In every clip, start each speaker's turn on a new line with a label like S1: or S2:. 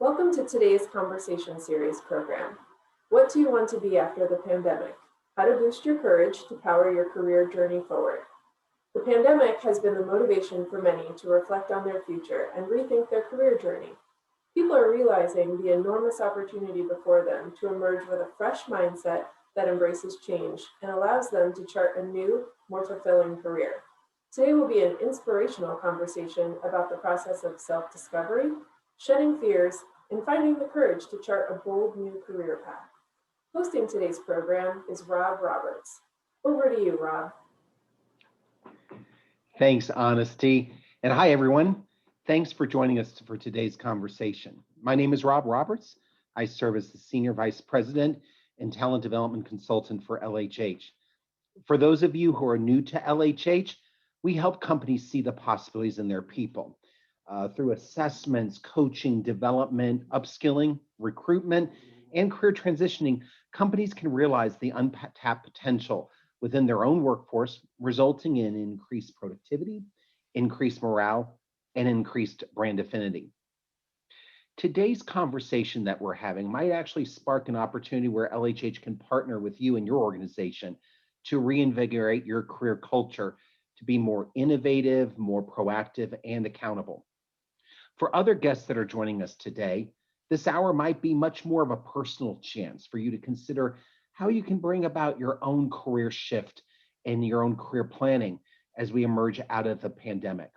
S1: Welcome to today's Conversation Series program. What do you want to be after the pandemic? How to boost your courage to power your career journey forward. The pandemic has been the motivation for many to reflect on their future and rethink their career journey. People are realizing the enormous opportunity before them to emerge with a fresh mindset that embraces change and allows them to chart a new, more fulfilling career. Today will be an inspirational conversation about the process of self-discovery, shedding fears, and finding the courage to chart a bold new career path. Hosting today's program is Rob Roberts. Over to you, Rob.
S2: Thanks, Honesty. And hi, everyone. Thanks for joining us for today's conversation. My name is Rob Roberts. I serve as the Senior Vice President and Talent Development Consultant for LHH. For those of you who are new to LHH, we help companies see the possibilities in their people through assessments, coaching, development, upskilling, recruitment, and career transitioning. Companies can realize the untapped potential within their own workforce, resulting in increased productivity, increased morale, and increased brand affinity. Today's conversation that we're having might actually spark an opportunity where LHH can partner with you and your organization to reinvigorate your career culture to be more innovative, more proactive, and accountable. For other guests that are joining us today, this hour might be much more of a personal chance for you to consider how you can bring about your own career shift and your own career planning as we emerge out of the pandemic.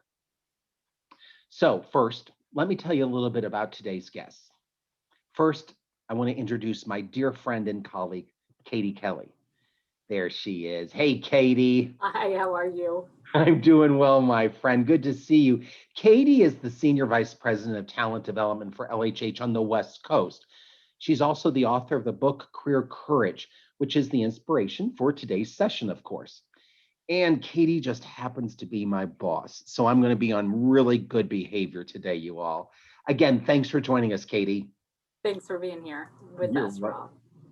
S2: So first, let me tell you a little bit about today's guests. First, I want to introduce my dear friend and colleague, Katie Kelley. There she is. Hey, Katie.
S3: Hi, how are you?
S2: I'm doing well, my friend. Good to see you. Katie is the Senior Vice President of Talent Development for LHH on the West Coast. She's also the author of the book Career Courage, which is the inspiration for today's session, of course. And Katie just happens to be my boss, so I'm going to be on really good behavior today, you all. Again, thanks for joining us, Katie.
S3: Thanks for being here with us, Rob.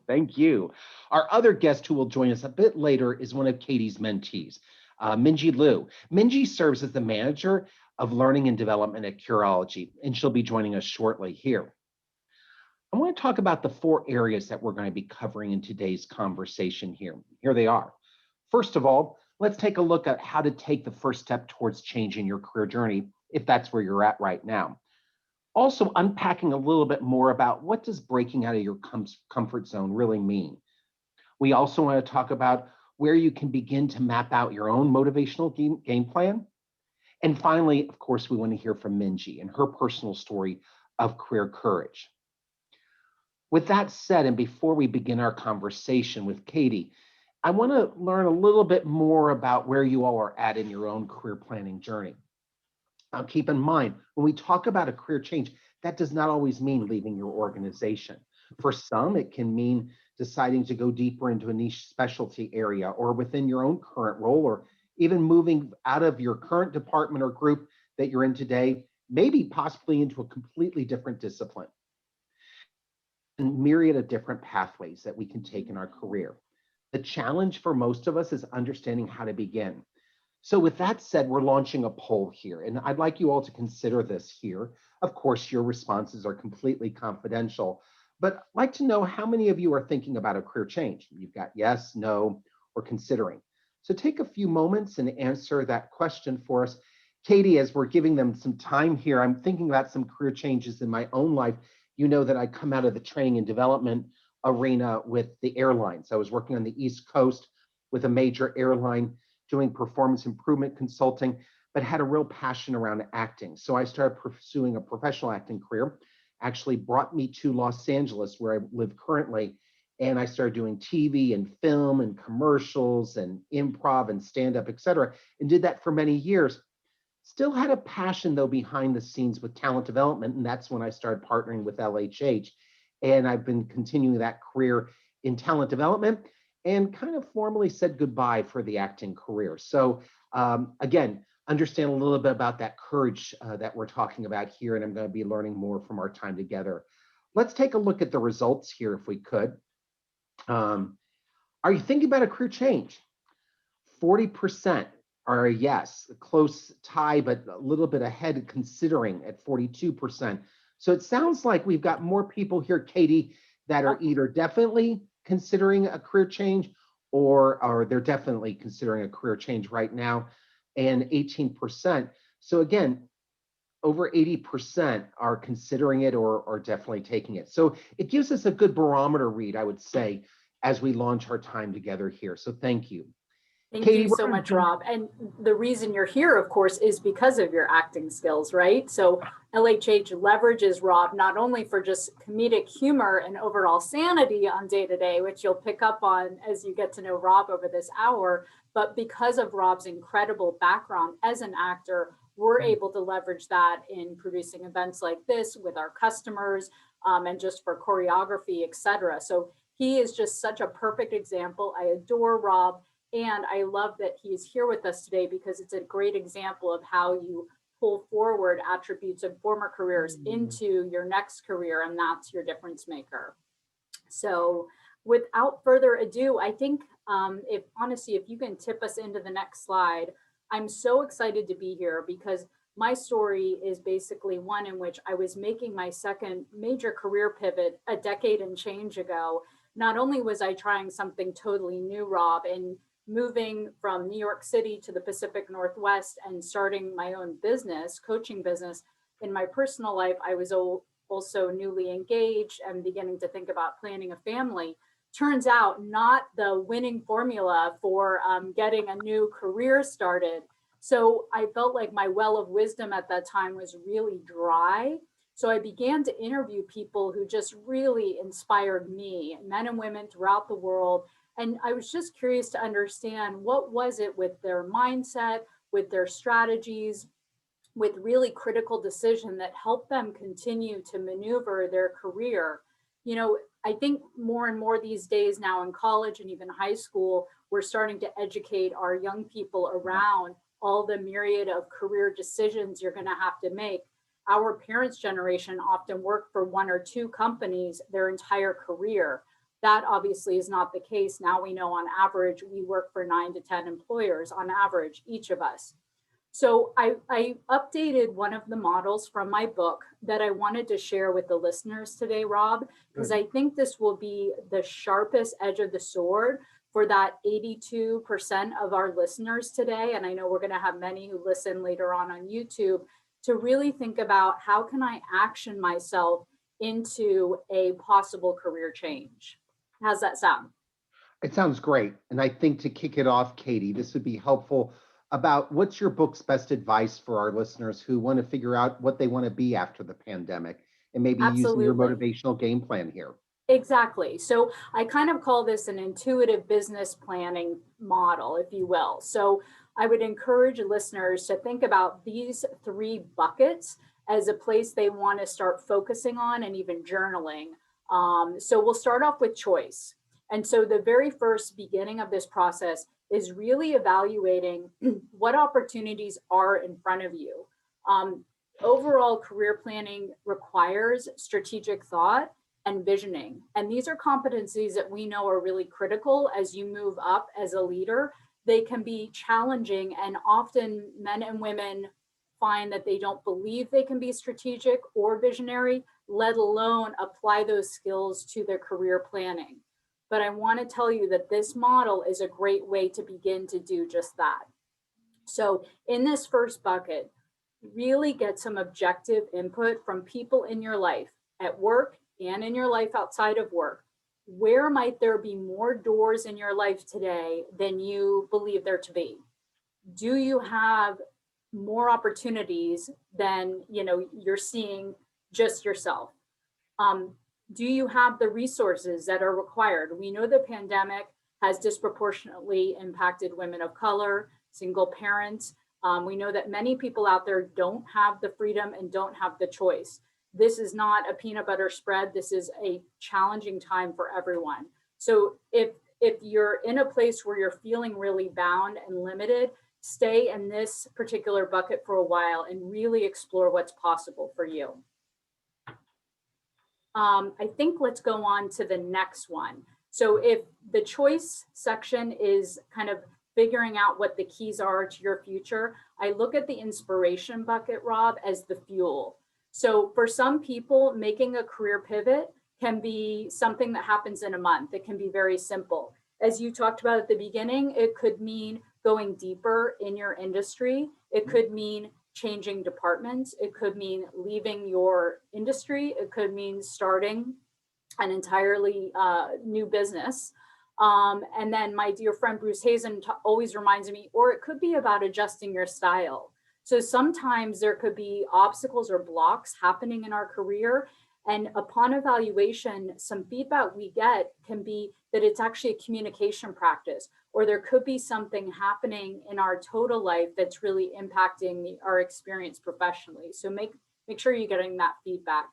S2: Thank you. Our other guest who will join us a bit later is one of Katie's mentees, Minji Lew. Minji serves as the Manager of Learning and Development at Curology, and she'll be joining us shortly here. I want to talk about the 4 areas that we're going to be covering in today's conversation here. Here they are. First of all, let's take a look at how to take the first step towards changing your career journey, if that's where you're at right now. Also unpacking a little bit more about what does breaking out of your comfort zone really mean. We also want to talk about where you can begin to map out your own motivational game plan. And finally, of course, we want to hear from Minji and her personal story of career courage. With that said, and before we begin our conversation with Katie, I want to learn a little bit more about where you all are at in your own career planning journey. Now, keep in mind, when we talk about a career change, that does not always mean leaving your organization. For some, it can mean deciding to go deeper into a niche specialty area or within your own current role, or even moving out of your current department or group that you're in today, maybe possibly into a completely different discipline. And myriad of different pathways that we can take in our career. The challenge for most of us is understanding how to begin. So with that said, we're launching a poll here, and I'd like you all to consider this here. Of course, your responses are completely confidential, but I'd like to know how many of you are thinking about a career change. You've got yes, no, or considering. So take a few moments and answer that question for us. Katie, as we're giving them some time here, I'm thinking about some career changes in my own life. You know that I come out of the training and development arena with the airlines. I was working on the East Coast with a major airline doing performance improvement consulting, but had a real passion around acting. So I started pursuing a professional acting career, actually brought me to Los Angeles where I live currently. And I started doing TV and film and commercials and improv and stand-up, et cetera, and did that for many years. Still had a passion though behind the scenes with talent development. And that's when I started partnering with LHH. And I've been continuing that career in talent development and kind of formally said goodbye for the acting career. So again, understand a little bit about that courage that we're talking about here, and I'm going to be learning more from our time together. Let's take a look at the results here if we could. Are you thinking about a career change? 40% are a yes, a close tie, but a little bit ahead considering at 42%. So it sounds like we've got more people here, Katie, that are either definitely considering a career change or they're definitely considering a career change right now, and 18%. So again, over 80% are considering it or definitely taking it. So it gives us a good barometer read, I would say, as we launch our time together here. So thank you.
S3: Thank
S2: Katie,
S3: you
S2: we're
S3: so
S2: going to
S3: much,
S2: jump.
S3: Rob. And the reason you're here, of course, is because of your acting skills, right? So LHH leverages Rob not only for just comedic humor and overall sanity on day to day, which you'll pick up on as you get to know Rob over this hour, but because of Rob's incredible background as an actor, we're able to leverage that in producing events like this with our customers, and just for choreography, et cetera. So he is just such a perfect example. I adore Rob. And I love that he's here with us today because it's a great example of how you pull forward attributes of former careers into your next career, and that's your difference maker. So without further ado, I think if honestly, if you can tip us into the next slide, I'm so excited to be here because my story is basically one in which I was making my second major career pivot a decade and change ago. Not only was I trying something totally new, Rob, and moving from New York City to the Pacific Northwest and starting my own business, coaching business. In my personal life, I was also newly engaged and beginning to think about planning a family. Turns out not the winning formula for getting a new career started. So I felt like my well of wisdom at that time was really dry. So I began to interview people who just really inspired me, men and women throughout the world. And I was just curious to understand what was it with their mindset, with their strategies, with really critical decision that helped them continue to maneuver their career. You know, I think more and more these days now in college and even high school, we're starting to educate our young people around all the myriad of career decisions you're going to have to make. Our parents' generation often worked for one or two companies their entire career. That obviously is not the case. Now we know on average, we work for 9 to 10 employers on average, each of us. So I updated one of the models from my book that I wanted to share with the listeners today, Rob, because I think this will be the sharpest edge of the sword for that 82% of our listeners today. And I know we're going to have many who listen later on YouTube to really think about how can I action myself into a possible career change. How's that sound?
S2: It sounds great. And I think to kick it off, Katie, this would be helpful about what's your book's best advice for our listeners who want to figure out what they want to be after the pandemic and maybe using your
S3: Absolutely.
S2: motivational game plan here.
S3: Exactly. So I kind of call this an intuitive business planning model, if you will. So I would encourage listeners to think about these three buckets as a place they want to start focusing on and even journaling. So we'll start off with choice. And so the very first beginning of this process is really evaluating what opportunities are in front of you. Overall, career planning requires strategic thought and visioning. And these are competencies that we know are really critical as you move up as a leader. They can be challenging, and often men and women find that they don't believe they can be strategic or visionary, let alone apply those skills to their career planning. But I want to tell you that this model is a great way to begin to do just that. So in this first bucket, really get some objective input from people in your life at work and in your life outside of work. Where might there be more doors in your life today than you believe there to be? Do you have more opportunities than you're seeing just yourself? Do you have the resources that are required? We know the pandemic has disproportionately impacted women of color, single parents. We know that many people out there don't have the freedom and don't have the choice. This is not a peanut butter spread. This is a challenging time for everyone. So if you're in a place where you're feeling really bound and limited, stay in this particular bucket for a while and really explore what's possible for you. I think let's go on to the next one. So if the choice section is kind of figuring out what the keys are to your future, I look at the inspiration bucket, Rob, as the fuel. So for some people, making a career pivot can be something that happens in a month. It can be very simple. As you talked about at the beginning, it could mean going deeper in your industry. It could mean changing departments. It could mean leaving your industry. It could mean starting an entirely new business. And then my dear friend Bruce Hazen always reminds me, or it could be about adjusting your style. So sometimes there could be obstacles or blocks happening in our career. And upon evaluation, some feedback we get can be that it's actually a communication practice, or there could be something happening in our total life that's really impacting our experience professionally. So make sure you're getting that feedback.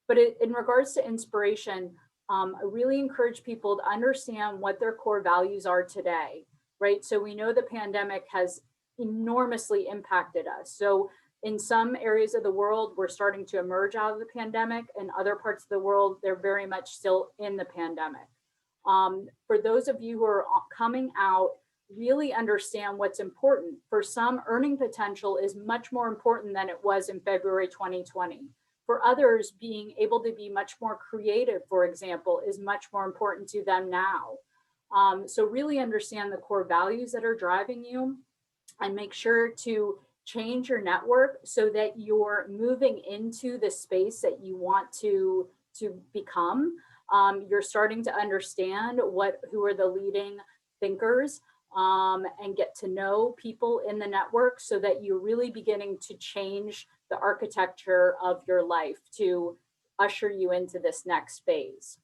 S3: But in regards to inspiration, I really encourage people to understand what their core values are today, right? So we know the pandemic has enormously impacted us. So in some areas of the world, we're starting to emerge out of the pandemic. In other parts of the world, they're very much still in the pandemic. For those of you who are coming out, really understand what's important. For some, earning potential is much more important than it was in February 2020. For others, being able to be much more creative, for example, is much more important to them now. So really understand the core values that are driving you, and make sure to change your network so that you're moving into the space that you want to become. You're starting to understand who are the leading thinkers, and get to know people in the network so that you're really beginning to change the architecture of your life to usher you into this next phase.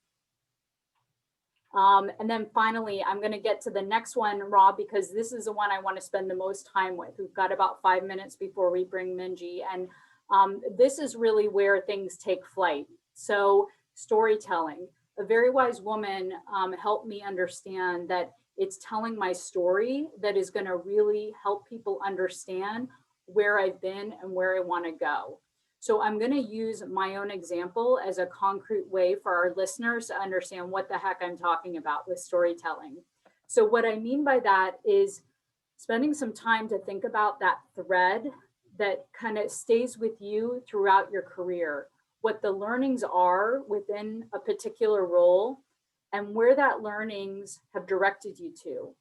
S3: And then finally, I'm going to get to the next one, Rob, because this is the one I want to spend the most time with. We've got about 5 minutes before we bring Minji. And this is really where things take flight. So storytelling. A very wise woman helped me understand that it's telling my story that is going to really help people understand where I've been and where I want to go. So I'm going to use my own example as a concrete way for our listeners to understand what the heck I'm talking about with storytelling. So what I mean by that is spending some time to think about that thread that kind of stays with you throughout your career, what the learnings are within a particular role, and where that learnings have directed you to.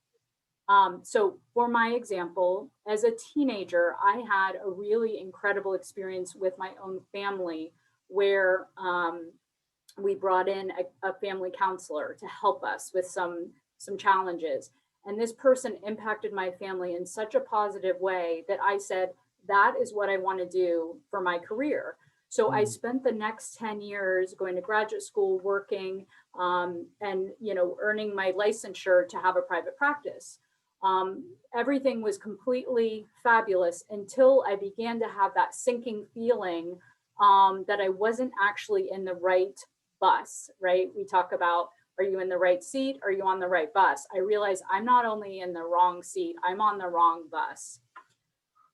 S3: So for my example, as a teenager, I had a really incredible experience with my own family where we brought in a family counselor to help us with some challenges. And this person impacted my family in such a positive way that I said, that is what I want to do for my career. So I spent the next 10 years going to graduate school, working, and earning my licensure to have a private practice. Everything was completely fabulous until I began to have that sinking feeling that I wasn't actually in the right bus, right? We talk about, are you in the right seat? Are you on the right bus? I realized I'm not only in the wrong seat, I'm on the wrong bus.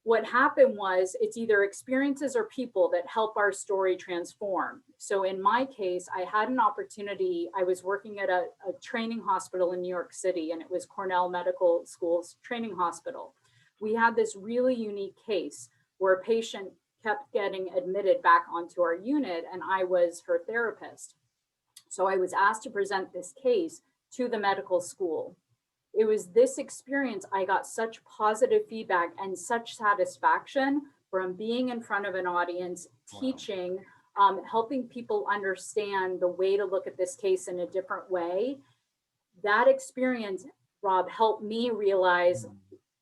S3: What happened was it's either experiences or people that help our story transform. So in my case, I had an opportunity. I was working at a training hospital in New York City, and it was Cornell Medical School's training hospital. We had this really unique case where a patient kept getting admitted back onto our unit, and I was her therapist. So I was asked to present this case to the medical school. It was this experience, I got such positive feedback and such satisfaction from being in front of an audience, teaching, helping people understand the way to look at this case in a different way. That experience, Rob, helped me realize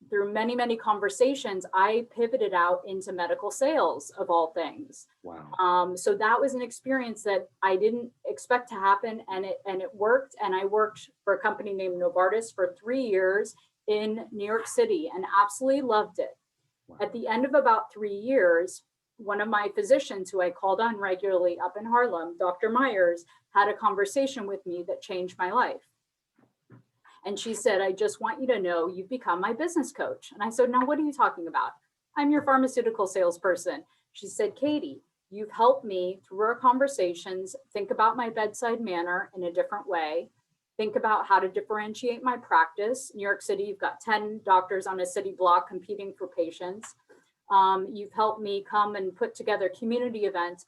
S3: through many, many conversations, I pivoted out into medical sales of all things.
S2: Wow.
S3: So that was an experience that I didn't expect to happen, and it worked. And I worked for a company named Novartis for 3 years in New York City and absolutely loved it.
S2: Wow.
S3: At the end of about 3 years, one of my physicians who I called on regularly up in Harlem, Dr. Myers, had a conversation with me that changed my life. And she said, I just want you to know you've become my business coach. And I said, now what are you talking about? I'm your pharmaceutical salesperson. She said, Katie, you've helped me through our conversations think about my bedside manner in a different way, think about how to differentiate my practice. New York City, you've got 10 doctors on a city block competing for patients. You've helped me come and put together community events.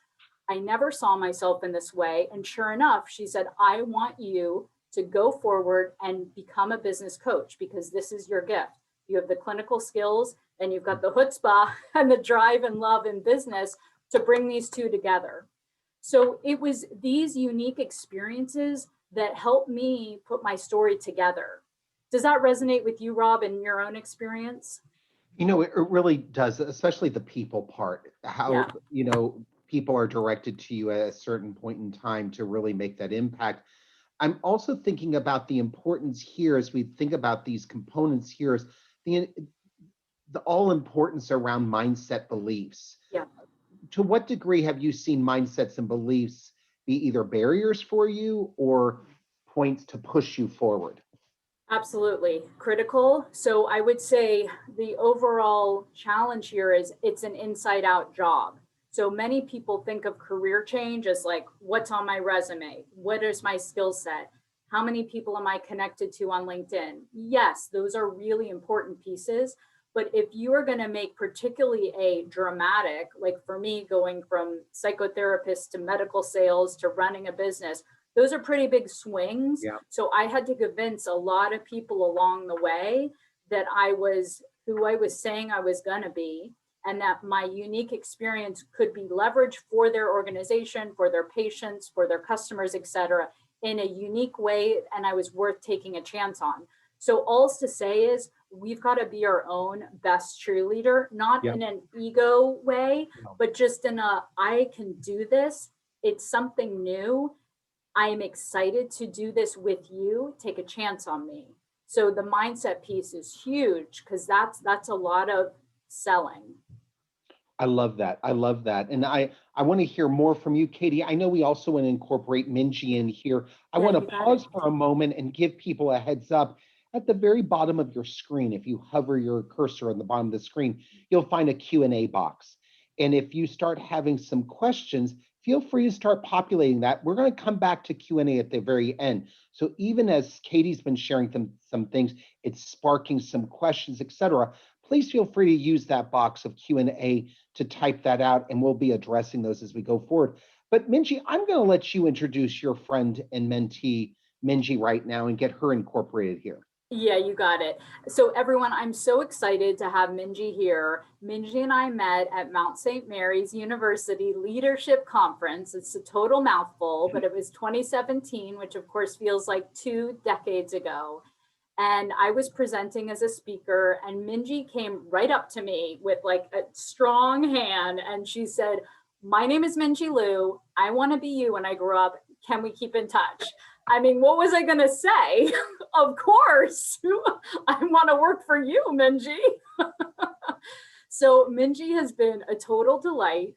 S3: I never saw myself in this way. And sure enough, she said, I want you to go forward and become a business coach because this is your gift. You have the clinical skills and you've got the chutzpah and the drive and love in business to bring these two together. So it was these unique experiences that helped me put my story together. Does that resonate with you, Rob, in your own experience?
S2: You know, it really does, especially the people part, how,
S3: Yeah.
S2: you know, people are directed to you at a certain point in time to really make that impact. I'm also thinking about the importance here as we think about these components here is the all importance around mindset beliefs.
S3: Yeah.
S2: To what degree have you seen mindsets and beliefs be either barriers for you or points to push you forward?
S3: Absolutely critical. So I would say the overall challenge here is it's an inside out job. So many people think of career change as like, what's on my resume? What is my skill set? How many people am I connected to on LinkedIn? Yes, those are really important pieces. But if you are going to make particularly a dramatic, like for me, going from psychotherapist to medical sales to running a business, those are pretty big swings.
S2: Yeah.
S3: So I had to convince a lot of people along the way that I was who I was saying I was going to be, and that my unique experience could be leveraged for their organization, for their patients, for their customers, et cetera, in a unique way. And I was worth taking a chance on. So all's to say is we've got to be our own best cheerleader, not
S2: Yeah.
S3: in an ego way,
S2: No.
S3: but just in a, I can do this. It's something new. I am excited to do this with you. Take a chance on me. So the mindset piece is huge because that's a lot of selling.
S2: I love that. I love that. And I want to hear more from you, Katie. I know we also want to incorporate Minji in here. I
S3: Yeah,
S2: want to
S3: you got
S2: pause
S3: it.
S2: for a moment and give people a heads up. At the very bottom of your screen, if you hover your cursor on the bottom of the screen, you'll find a Q&A box. And if you start having some questions, feel free to start populating that. We're going to come back to Q&A at the very end. So even as Katie's been sharing some things, it's sparking some questions, etc. Please feel free to use that box of Q&A to type that out, and we'll be addressing those as we go forward. But Minji, I'm going to let you introduce your friend and mentee, Minji, right now and get her incorporated here.
S3: Yeah, you got it. So everyone, I'm so excited to have Minji here. Minji and I met at Mount St. Mary's University Leadership Conference. It's a total mouthful, but it was 2017, which of course feels like 2 decades ago. And I was presenting as a speaker, and Minji came right up to me with like a strong hand, and she said, "My name is Minji Lew. I want to be you when I grow up. Can we keep in touch?" I mean, what was I going to say? Of course, I want to work for you, Minji. So Minji has been a total delight.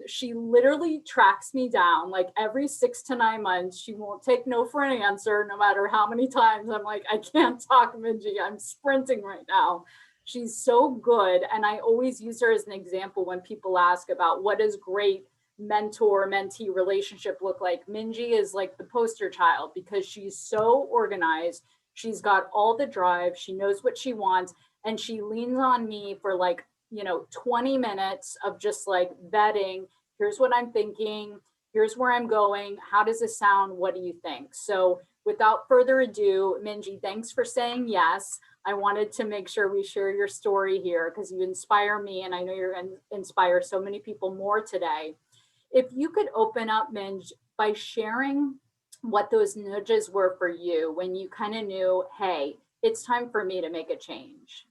S3: She literally tracks me down like every 6 to 9 months. She won't take no for an answer, no matter how many times I'm like, I can't talk, Minji. I'm sprinting right now. She's so good. And I always use her as an example when people ask about what does great mentor-mentee relationship look like. Minji is like the poster child because she's so organized. She's got all the drive. She knows what she wants. And she leans on me for like, 20 minutes of just like vetting. Here's what I'm thinking. Here's where I'm going. How does this sound? What do you think? So without further ado, Minji, thanks for saying yes. I wanted to make sure we share your story here because you inspire me, and I know you're going to inspire so many people more today. If you could open up, Minj, by sharing what those nudges were for you when you kind of knew, hey, it's time for me to make a change.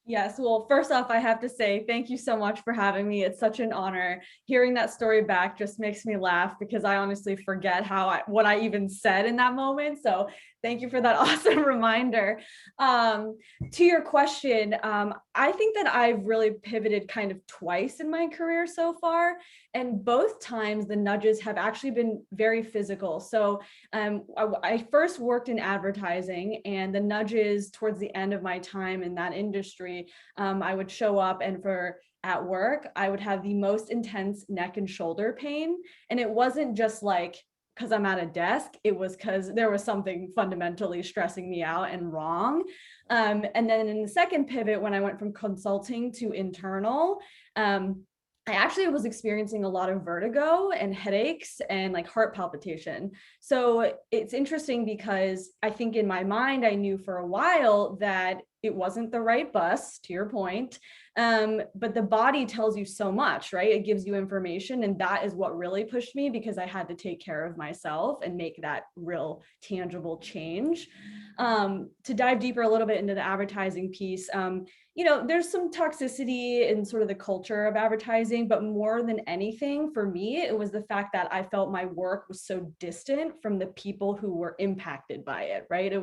S4: Yes, well, first off, I have to say thank you so much for having me. It's such an honor. Hearing that story back just makes me laugh because I honestly forget what I even said in that moment. So thank you for that awesome reminder. To your question, I think that I've really pivoted kind of twice in my career so far, and both times the nudges have actually been very physical. So I first worked in advertising, and the nudges towards the end of my time in that industry, I would show up, and at work, I would have the most intense neck and shoulder pain. And it wasn't just like because I'm at a desk. It was because there was something fundamentally stressing me out and wrong. And then in the second pivot, when I went from consulting to internal, I actually was experiencing a lot of vertigo and headaches and like heart palpitation. So it's interesting because I think in my mind, I knew for a while that it wasn't the right bus, to your point. But the body tells you so much, right? It gives you information. And that is what really pushed me, because I had to take care of myself and make that real tangible change. To dive deeper a little bit into the advertising piece, there's some toxicity in sort of the culture of advertising, but more than anything, for me, it was the fact that I felt my work was so distant from the people who were impacted by it, right?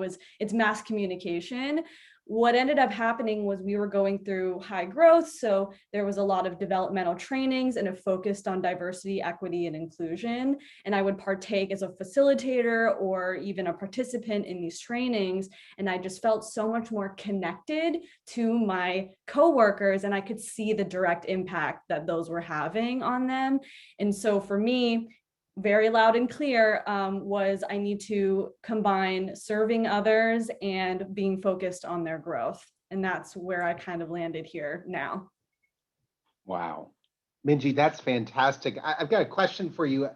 S4: It's mass communication. What ended up happening was we were going through high growth. So there was a lot of developmental trainings and it focused on diversity, equity, and inclusion. And I would partake as a facilitator or even a participant in these trainings. And I just felt so much more connected to my coworkers, and I could see the direct impact that those were having on them. And so for me, very loud and clear, was I need to combine serving others and being focused on their growth. And that's where I kind of landed here now.
S2: Wow. Minji, that's fantastic. I've got a question for you.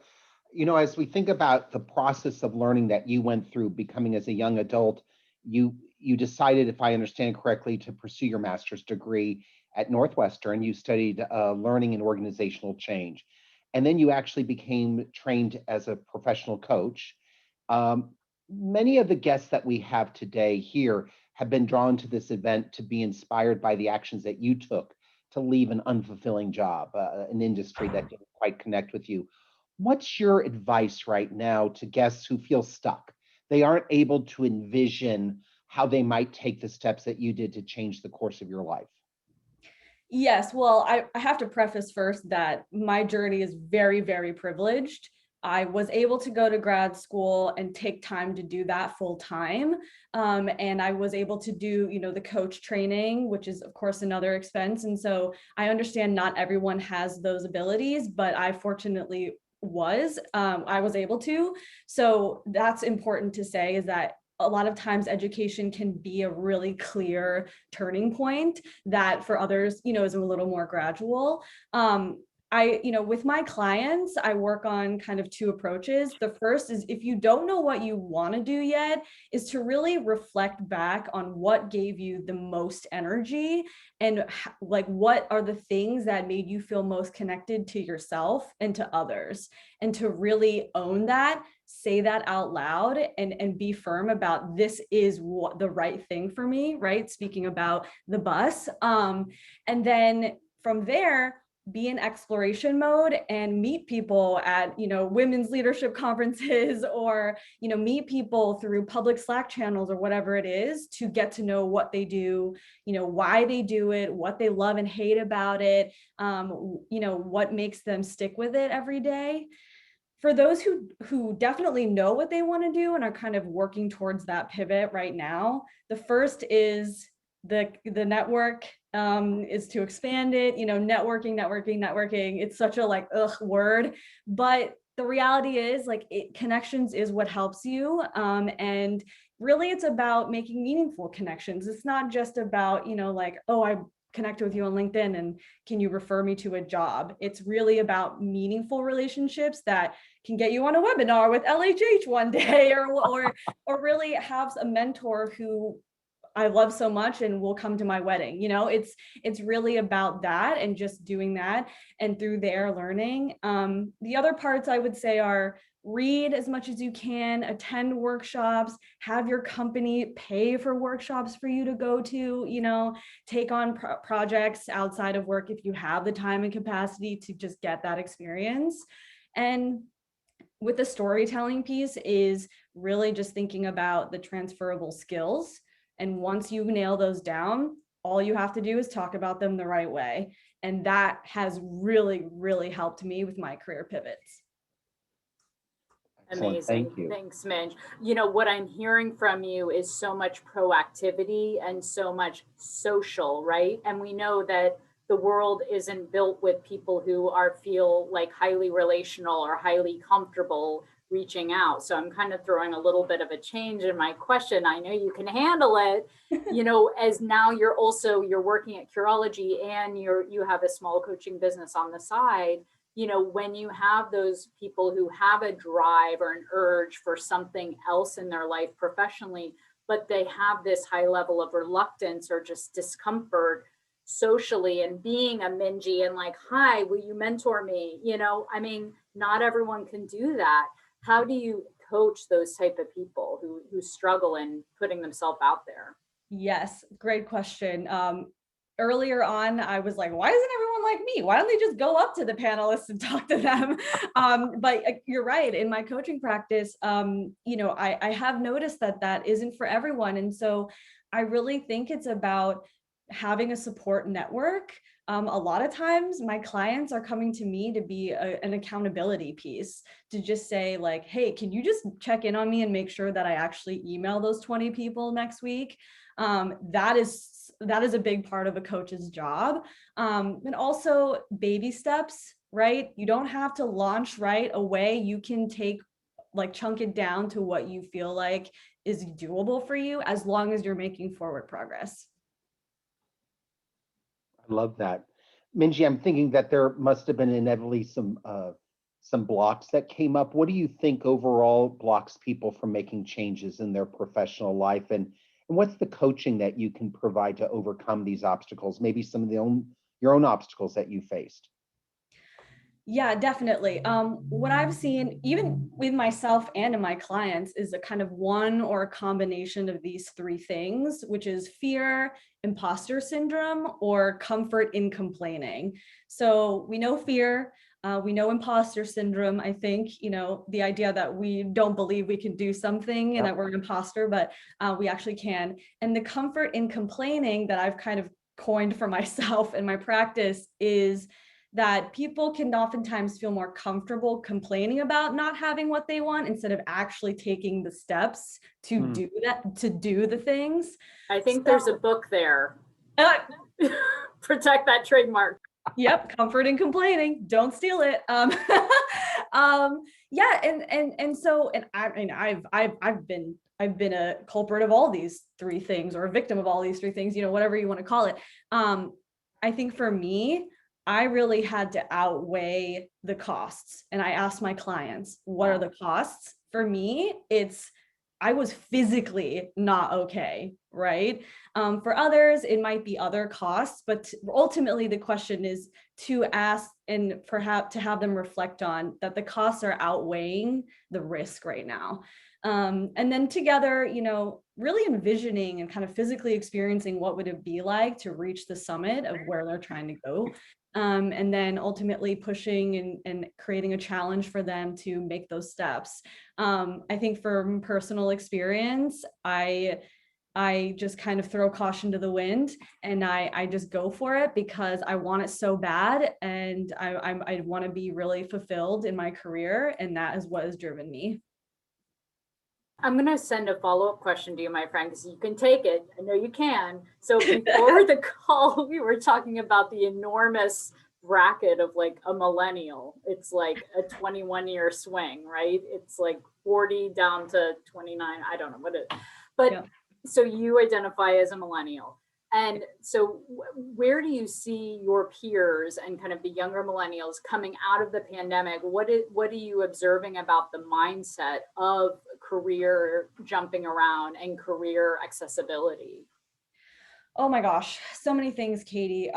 S2: As we think about the process of learning that you went through, becoming as a young adult, you decided, if I understand correctly, to pursue your master's degree at Northwestern. You studied learning and organizational change. And then you actually became trained as a professional coach. Many of the guests that we have today here have been drawn to this event to be inspired by the actions that you took to leave an unfulfilling job, an industry that didn't quite connect with you. What's your advice right now to guests who feel stuck? They aren't able to envision how they might take the steps that you did to change the course of your life.
S4: Yes, well, I have to preface first that my journey is very, very privileged. I was able to go to grad school and take time to do that full time. And I was able to do, the coach training, which is of course another expense. And so I understand not everyone has those abilities, but I fortunately I was able to. So that's important to say, is that a lot of times education can be a really clear turning point that for others, is a little more gradual. With my clients, I work on kind of two approaches. The first is, if you don't know what you want to do yet, is to really reflect back on what gave you the most energy and like what are the things that made you feel most connected to yourself and to others, and to really own that, say that out loud, and be firm about this is what the right thing for me, right? Speaking about the bus. And then from there, be in exploration mode and meet people at, women's leadership conferences, or, meet people through public Slack channels or whatever it is, to get to know what they do, why they do it, what they love and hate about it, what makes them stick with it every day. For those who definitely know what they want to do and are kind of working towards that pivot right now, the first is the network, is to expand it. Networking. It's such a word, but the reality is connections is what helps you. And really it's about making meaningful connections. It's not just about, I connected with you on LinkedIn and can you refer me to a job? It's really about meaningful relationships that can get you on a webinar with LHH one day, or really have a mentor who I love so much and will come to my wedding. It's really about that, and just doing that, and through their learning. The other parts I would say are read as much as you can, attend workshops, have your company pay for workshops for you to go to, take on projects outside of work if you have the time and capacity to just get that experience. And with the storytelling piece is really just thinking about the transferable skills. And once you nail those down, all you have to do is talk about them the right way. And that has really, really helped me with my career pivots.
S2: Excellent.
S3: Amazing.
S2: Thank you.
S3: Thanks, Minj. What I'm hearing from you is so much proactivity and so much social, right? And we know that the world isn't built with people who feel like highly relational or highly comfortable reaching out. So I'm kind of throwing a little bit of a change in my question. I know you can handle it, as now you're working at Curology and you have a small coaching business on the side. When you have those people who have a drive or an urge for something else in their life professionally, but they have this high level of reluctance or just discomfort socially, and being a Minji and like, hi, will you mentor me? Not everyone can do that. How do you coach those type of people who struggle in putting themselves out there?
S4: Yes, great question. Earlier on, I was like, why isn't everyone like me? Why don't they just go up to the panelists and talk to them? But you're right. In my coaching practice, I have noticed that isn't for everyone. And so I really think it's about having a support network. A lot of times my clients are coming to me to be an accountability piece, to just say like, hey, can you just check in on me and make sure that I actually email those 20 people next week? That is a big part of a coach's job. And also baby steps, right? You don't have to launch right away. You can chunk it down to what you feel like is doable for you, as long as you're making forward progress.
S2: I love that. Minji, I'm thinking that there must have been inevitably some blocks that came up. What do you think overall blocks people from making changes in their professional life? And what's the coaching that you can provide to overcome these obstacles? Maybe some of your own obstacles that you faced.
S4: Yeah, definitely. What I've seen, even with myself and in my clients, is a kind of one or a combination of these three things, which is fear, imposter syndrome, or comfort in complaining. So we know fear, we know imposter syndrome. I think, the idea that we don't believe we can do something and that we're an imposter, but we actually can. And the comfort in complaining that I've kind of coined for myself in my practice is that people can oftentimes feel more comfortable complaining about not having what they want instead of actually taking the steps to do the things.
S3: I think there's a book there. Protect that trademark.
S4: Yep, comfort in complaining. Don't steal it. I've been a culprit of all these three things, or a victim of all these three things, whatever you want to call it. I think for me, I really had to outweigh the costs. And I asked my clients, what are the costs? For me, I was physically not okay, right? For others, it might be other costs, but ultimately the question is to ask and perhaps to have them reflect on that the costs are outweighing the risk right now. And then together, really envisioning and kind of physically experiencing what would it be like to reach the summit of where they're trying to go. And then ultimately pushing and creating a challenge for them to make those steps. I think from personal experience, I just kind of throw caution to the wind, and I just go for it because I want it so bad, and I want to be really fulfilled in my career, and that is what has driven me.
S3: I'm going to send a follow-up question to you, my friend, because you can take it. I know you can. So before the call, we were talking about the enormous bracket of like a millennial. It's like a 21-year swing, right? It's like 40 down to 29. I don't know what it is. But yeah. So you identify as a millennial. And so where do you see your peers and kind of the younger millennials coming out of the pandemic? What are you observing about the mindset of career jumping around and career accessibility?
S4: Oh my gosh, so many things, Katie.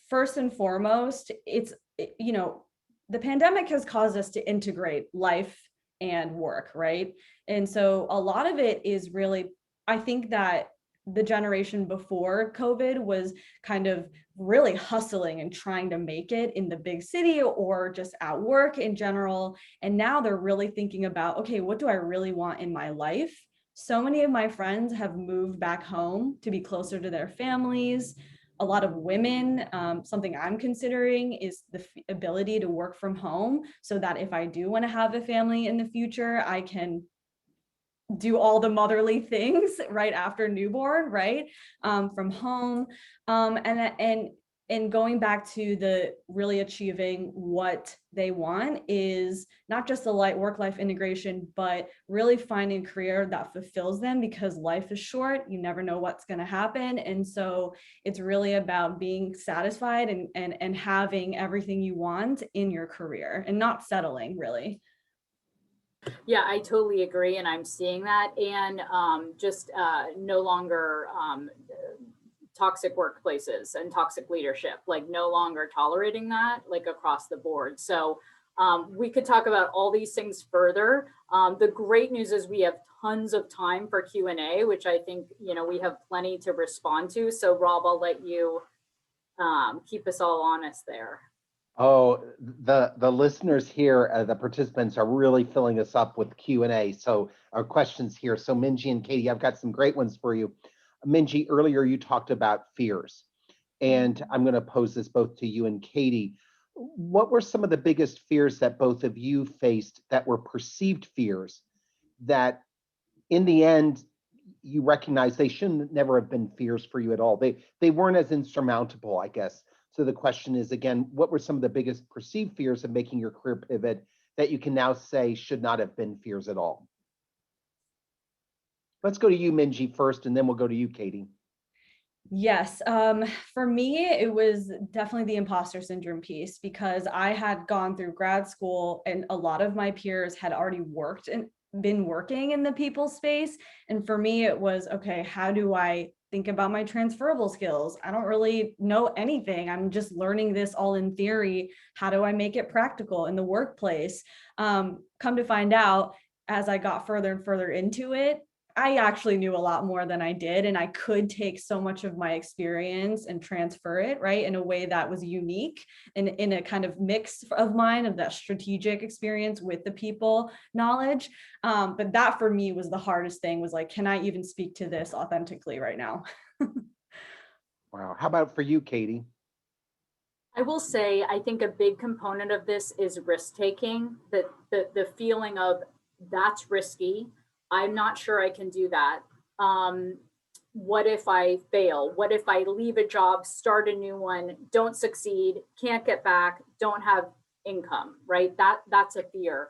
S4: First and foremost, the pandemic has caused us to integrate life and work, right? And so a lot of it is really, I think that the generation before COVID was kind of really hustling and trying to make it in the big city or just at work in general. And now they're really thinking about, okay, what do I really want in my life? So many of my friends have moved back home to be closer to their families. A lot of women, something I'm considering is the ability to work from home so that if I do want to have a family in the future, I can do all the motherly things right after newborn, right? From home. And And going back to the really achieving what they want is not just the work-life integration, but really finding a career that fulfills them, because life is short. You never know what's going to happen. And so it's really about being satisfied and having everything you want in your career and not settling, really.
S3: Yeah, I totally agree. And I'm seeing that. And just no longer toxic workplaces and toxic leadership, like no longer tolerating that, like across the board. So we could talk about all these things further. The great news is we have tons of time for Q&A, which I think, we have plenty to respond to. So Rob, I'll let you keep us all honest there.
S2: Oh, the listeners here, the participants are really filling us up with Q&A. So our questions here. So Minji and Katie, I've got some great ones for you. Minji, earlier you talked about fears, and I'm going to pose this both to you and Katie. What were some of the biggest fears that both of you faced that were perceived fears that in the end you recognize they shouldn't never have been fears for you at all? They weren't as insurmountable, I guess. So the question is, again, what were some of the biggest perceived fears of making your career pivot that you can now say should not have been fears at all? Let's go to you, Minji, first, and then we'll go to you, Katie.
S4: Yes, for me, it was definitely the imposter syndrome piece, because I had gone through grad school and a lot of my peers had already worked and been working in the people space. And for me, it was, okay, how do I think about my transferable skills? I don't really know anything. I'm just learning this all in theory. How do I make it practical in the workplace? Come to find out, as I got further and further into it, I actually knew a lot more than I did, and I could take so much of my experience and transfer it, right, in a way that was unique and in a kind of mix of mine, of that strategic experience with the people knowledge. But that for me was the hardest thing, was like, can I even speak to this authentically right now?
S2: Wow. How about for you, Katie?
S3: I will say, I think a big component of this is risk taking, the feeling of that's risky. I'm not sure I can do that. What if I fail? What if I leave a job, start a new one, don't succeed, can't get back, don't have income, right? That's a fear.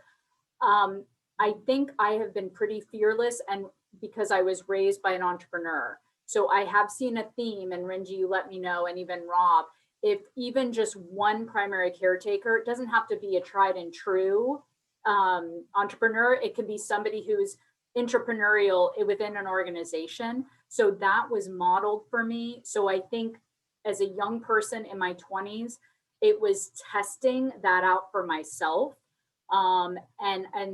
S3: I think I have been pretty fearless, and because I was raised by an entrepreneur. So I have seen a theme, and Minji, you let me know, and even Rob, if even just one primary caretaker, it doesn't have to be a tried and true entrepreneur. It can be somebody who's entrepreneurial within an organization. So that was modeled for me. So I think as a young person in my 20s, it was testing that out for myself. And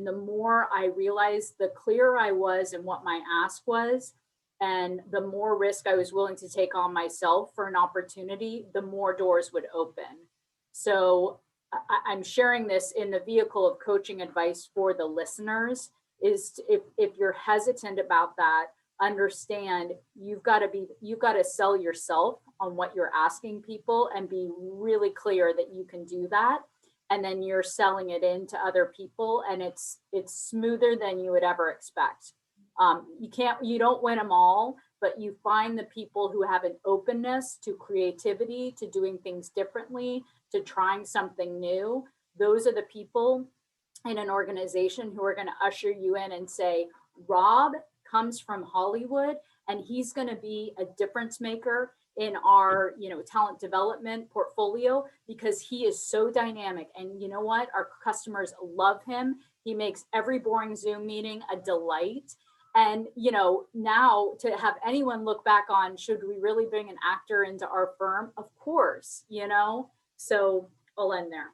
S3: the more I realized, the clearer I was in what my ask was, and the more risk I was willing to take on myself for an opportunity, the more doors would open. So I'm sharing this in the vehicle of coaching advice for the listeners, is if you're hesitant about that, understand you've got to sell yourself on what you're asking people and be really clear that you can do that. And then you're selling it into other people, and it's smoother than you would ever expect. You don't win them all, but you find the people who have an openness to creativity, to doing things differently, to trying something new. Those are the people in an organization who are going to usher you in and say, Rob comes from Hollywood, and he's going to be a difference maker in our talent development portfolio, because he is so dynamic. And you know what? Our customers love him. He makes every boring Zoom meeting a delight. And, now to have anyone look back on, should we really bring an actor into our firm? Of course, so I'll end there.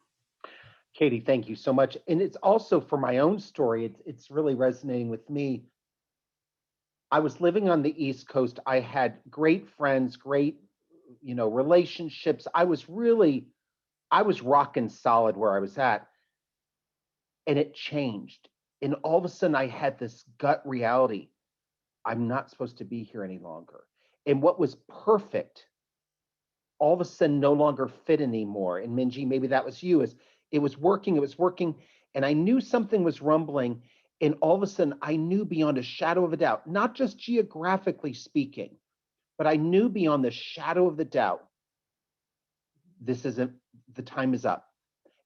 S2: Katie, thank you so much. And it's also for my own story, it's really resonating with me. I was living on the East Coast. I had great friends, great, relationships. I was rocking solid where I was at. And it changed. And all of a sudden I had this gut reality. I'm not supposed to be here any longer. And what was perfect, all of a sudden no longer fit anymore. And Minji, maybe that was you, is it was working. And I knew something was rumbling. And all of a sudden I knew beyond a shadow of a doubt, not just geographically speaking, but I knew beyond the shadow of the doubt this isn't, the time is up.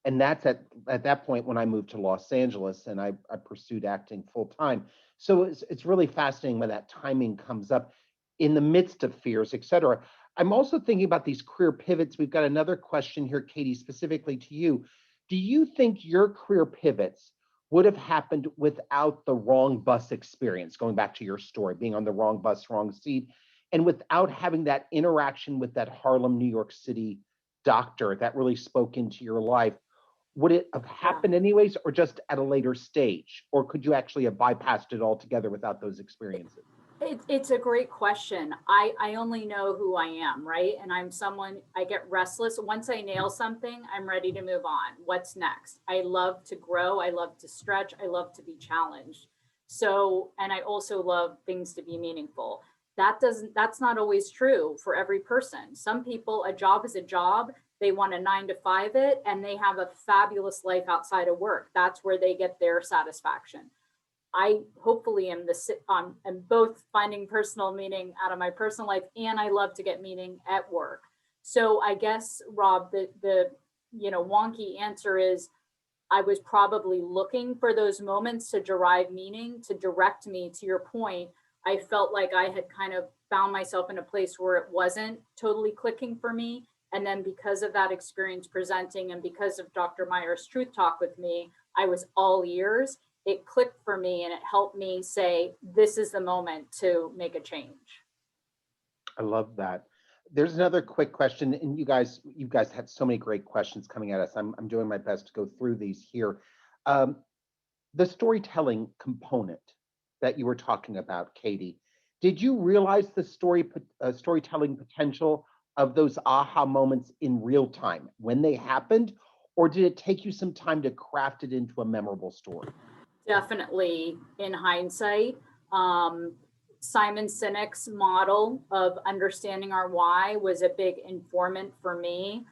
S2: And that's at that point when I moved to Los Angeles and I pursued acting full time. So it's really fascinating when that timing comes up in the midst of fears, et cetera. I'm also thinking about these career pivots. We've got another question here, Katie, specifically to you. Do you think your career pivots would have happened without the wrong bus experience, going back to your story, being on the wrong bus, wrong seat, and without having that interaction with that Harlem, New York City doctor that really spoke into your life? Would it have happened anyways, or just at a later stage? Or could you actually have bypassed it altogether without those experiences?
S3: It's a great question. I only know who I am, right? And I'm someone, I get restless. Once I nail something, I'm ready to move on. What's next? I love to grow. I love to stretch. I love to be challenged. So, and I also love things to be meaningful. That's not always true for every person. Some people, a job is a job. They want a 9 to 5 it, and they have a fabulous life outside of work. That's where they get their satisfaction. I hopefully am am both finding personal meaning out of my personal life, and I love to get meaning at work. So I guess, Rob, the wonky answer is I was probably looking for those moments to derive meaning, to direct me to your point. I felt like I had kind of found myself in a place where it wasn't totally clicking for me. And then because of that experience presenting and because of Dr. Meyer's Truth Talk with me, I was all ears. It clicked for me and it helped me say, this is the moment to make a change.
S2: I love that. There's another quick question, and you guys had so many great questions coming at us. I'm doing my best to go through these here. Um, the storytelling component that you were talking about, Katie, did you realize the storytelling potential of those aha moments in real time when they happened, or did it take you some time to craft it into a memorable story?
S3: Definitely in hindsight. Simon Sinek's model of understanding our why was a big informant for me.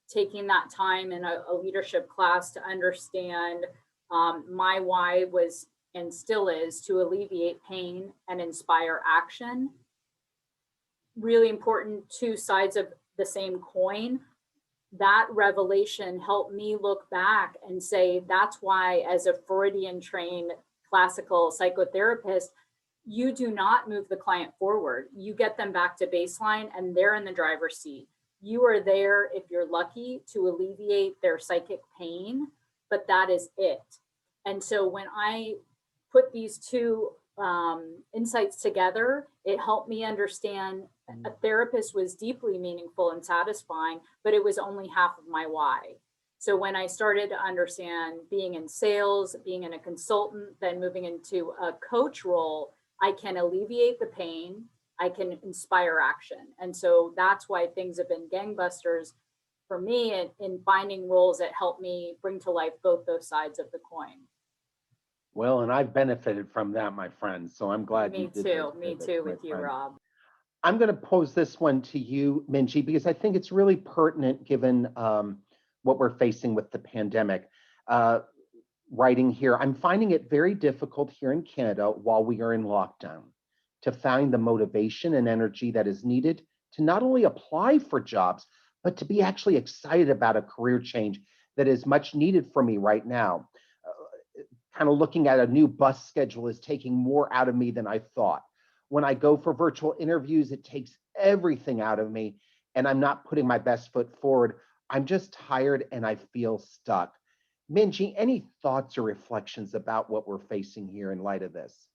S3: Taking that time in a leadership class to understand my why was and still is to alleviate pain and inspire action. Really important, two sides of the same coin. That revelation helped me look back and say, that's why, as a Freudian trained classical psychotherapist, you do not move the client forward. You get them back to baseline and they're in the driver's seat. You are there, if you're lucky, to alleviate their psychic pain, but that is it. And so when I put these two insights together, it helped me understand a therapist was deeply meaningful and satisfying, but it was only half of my why. So when I started to understand being in sales, being in a consultant, then moving into a coach role, I can alleviate the pain, I can inspire action. And so that's why things have been gangbusters for me in finding roles that help me bring to life both those sides of the coin.
S2: Well, and I've benefited from that, my friend. So I'm glad you did.
S3: Me too, with you, Rob.
S2: I'm going to pose this one to you, Minji, because I think it's really pertinent given what we're facing with the pandemic. Writing here, I'm finding it very difficult here in Canada while we are in lockdown to find the motivation and energy that is needed to not only apply for jobs, but to be actually excited about a career change that is much needed for me right now. Kind of looking at a new bus schedule is taking more out of me than I thought. When I go for virtual interviews, it takes everything out of me and I'm not putting my best foot forward. I'm just tired and I feel stuck. Minji, any thoughts or reflections about what we're facing here in light of this?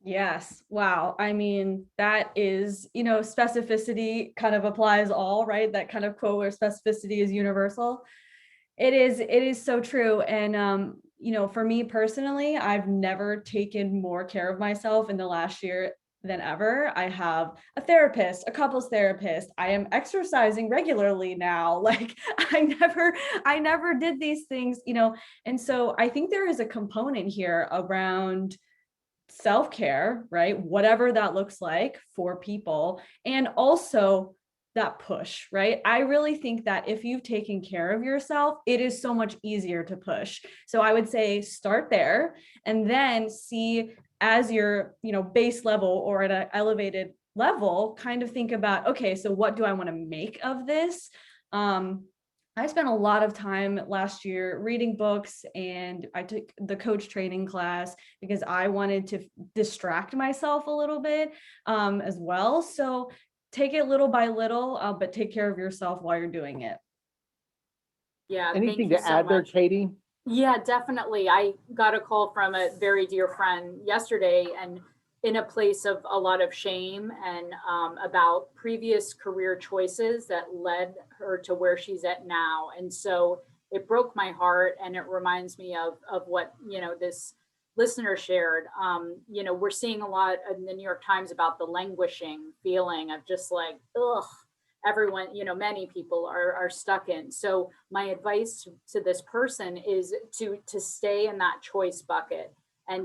S4: Yes. Wow. I mean, that is, specificity kind of applies all, right? That kind of quote where specificity is universal. It is so true. And, for me personally, I've never taken more care of myself in the last year than ever. I have a therapist, a couples therapist. I am exercising regularly now. Like I never did these things, and so I think there is a component here around self-care, right? Whatever that looks like for people. And also that push, right? I really think that if you've taken care of yourself, it is so much easier to push. So I would say start there and then see as your, base level or at an elevated level, kind of think about, okay, so what do I want to make of this? I spent a lot of time last year reading books, and I took the coach training class because I wanted to distract myself a little bit as well. So take it little by little, but take care of yourself while you're doing it.
S3: Yeah, thank
S2: Anything
S3: you
S2: to
S3: so
S2: add there,
S3: much.
S2: Katie?
S3: Yeah, definitely. I got a call from a very dear friend yesterday, and in a place of a lot of shame and about previous career choices that led her to where she's at now. And so it broke my heart, and it reminds me of what, this listener shared. We're seeing a lot in the New York Times about the languishing feeling of just like, ugh, everyone, many people are stuck in. So my advice to this person is to stay in that choice bucket, and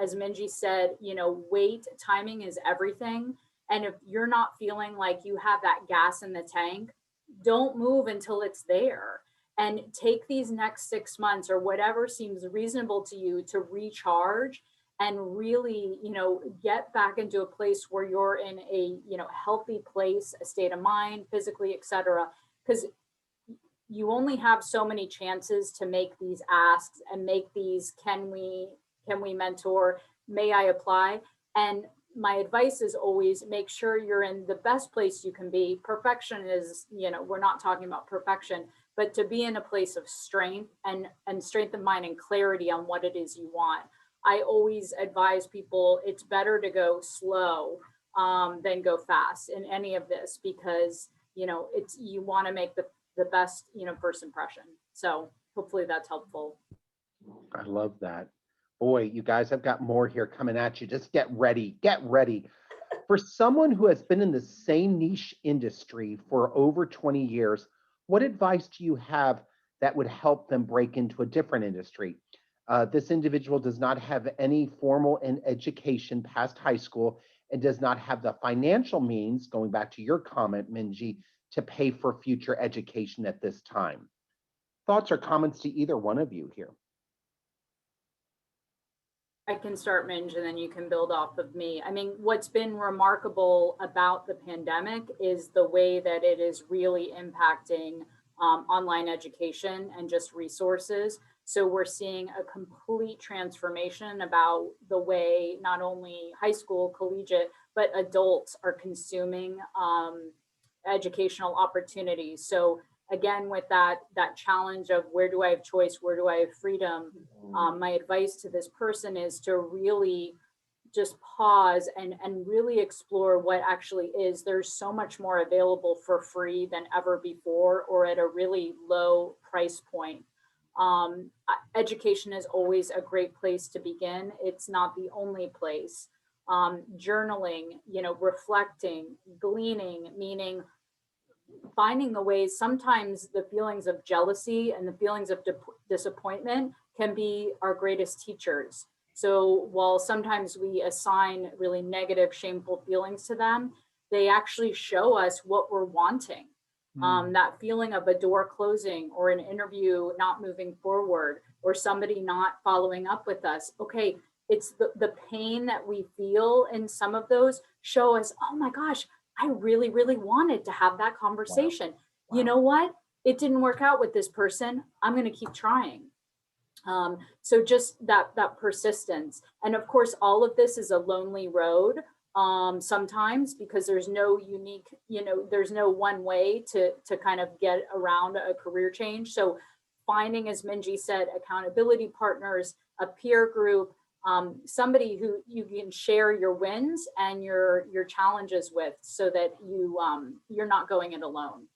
S3: as Minji said, wait, timing is everything. And if you're not feeling like you have that gas in the tank, don't move until it's there. And take these next 6 months or whatever seems reasonable to you to recharge and really, get back into a place where you're in a, healthy place, a state of mind, physically, etc. Because you only have so many chances to make these asks and make these, can we mentor, may I apply? And my advice is always make sure you're in the best place you can be. Perfection is, we're not talking about perfection, but to be in a place of strength and strength of mind and clarity on what it is you want. I always advise people it's better to go slow than go fast in any of this, because you want to make the best first impression. So hopefully that's helpful.
S2: I love that. Boy, you guys have got more here coming at you. Just get ready. Get ready. For someone who has been in the same niche industry for over 20 years, what advice do you have that would help them break into a different industry? This individual does not have any formal education past high school and does not have the financial means, going back to your comment, Minji, to pay for future education at this time. Thoughts or comments to either one of you here?
S3: I can start, Minj, and then you can build off of me. I mean, what's been remarkable about the pandemic is the way that it is really impacting online education and just resources. So we're seeing a complete transformation about the way not only high school, collegiate, but adults are consuming educational opportunities. So again, with that challenge of where do I have choice, where do I have freedom, my advice to this person is to really just pause and really explore what actually is. There's so much more available for free than ever before, or at a really low price point. Education is always a great place to begin. It's not the only place. Journaling, reflecting, gleaning, meaning finding the ways. Sometimes the feelings of jealousy and the feelings of disappointment can be our greatest teachers. So while sometimes we assign really negative, shameful feelings to them, they actually show us what we're wanting. That feeling of a door closing or an interview not moving forward or somebody not following up with us. Okay, it's the pain that we feel in some of those show us, oh my gosh, I really, really wanted to have that conversation. Wow. You know what? It didn't work out with this person. I'm going to keep trying. So just that persistence. And of course, all of this is a lonely road sometimes, because there's no unique, there's no one way to kind of get around a career change. So finding, as Minji said, accountability partners, a peer group, somebody who you can share your wins and your challenges with, so that you're not going it alone.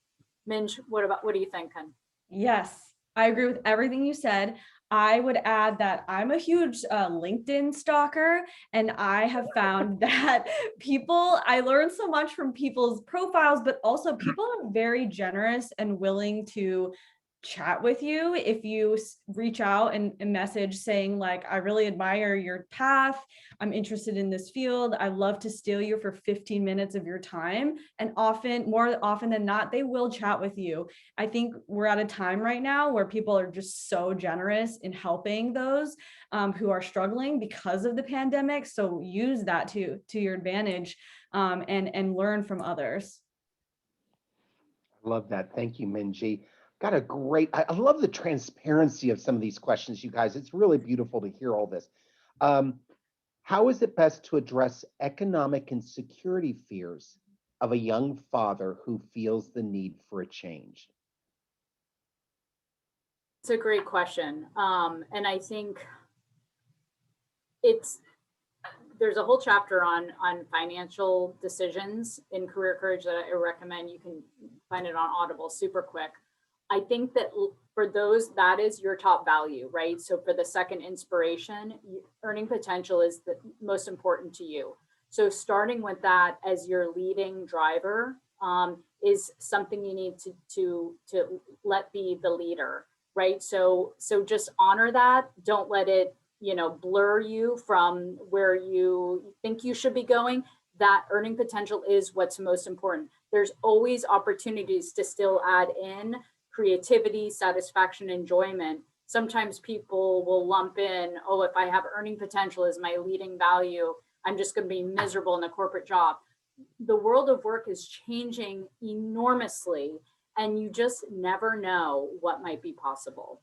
S3: Minj, what do you think, Ken?
S4: Yes, I agree with everything you said. I would add that I'm a huge LinkedIn stalker, and I have found that I learn so much from people's profiles, but also people are very generous and willing to chat with you if you reach out and message saying like, I really admire your path, I'm interested in this field, I love to steal you for 15 minutes of your time. And more often than not, they will chat with you. I think we're at a time right now where people are just so generous in helping those who are struggling because of the pandemic. So use that to your advantage and learn from others.
S2: I love that. Thank you, Minji. Got a great, I love the transparency of some of these questions, you guys. It's really beautiful to hear all this. Um, how is it best to address economic and security fears of a young father who feels the need for a change?
S3: It's a great question. And I think it's there's a whole chapter on financial decisions in Career Courage that I recommend. You can find it on Audible super quick. I think that for those, that is your top value, right? So for the second inspiration, earning potential is the most important to you. So starting with that as your leading driver is something you need to let be the leader, right? So just honor that. Don't let it blur you from where you think you should be going. That earning potential is what's most important. There's always opportunities to still add in creativity, satisfaction, enjoyment. Sometimes people will lump in, oh, if I have earning potential as my leading value, I'm just going to be miserable in a corporate job. The world of work is changing enormously, and you just never know what might be possible.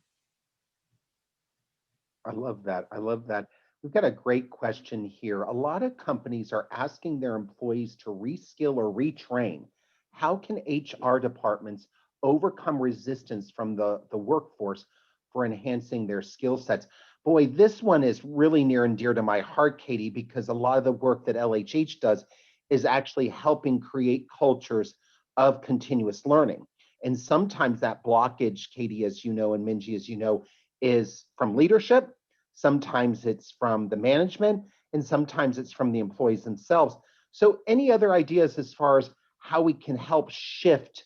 S2: I love that. I love that. We've got a great question here. A lot of companies are asking their employees to reskill or retrain. How can HR departments overcome resistance from the workforce for enhancing their skill sets? Boy, this one is really near and dear to my heart, Katie, because a lot of the work that LHH does is actually helping create cultures of continuous learning. And sometimes that blockage, Katie, as you know, and Minji, as you know, is from leadership, sometimes it's from the management, and sometimes it's from the employees themselves. So any other ideas as far as how we can help shift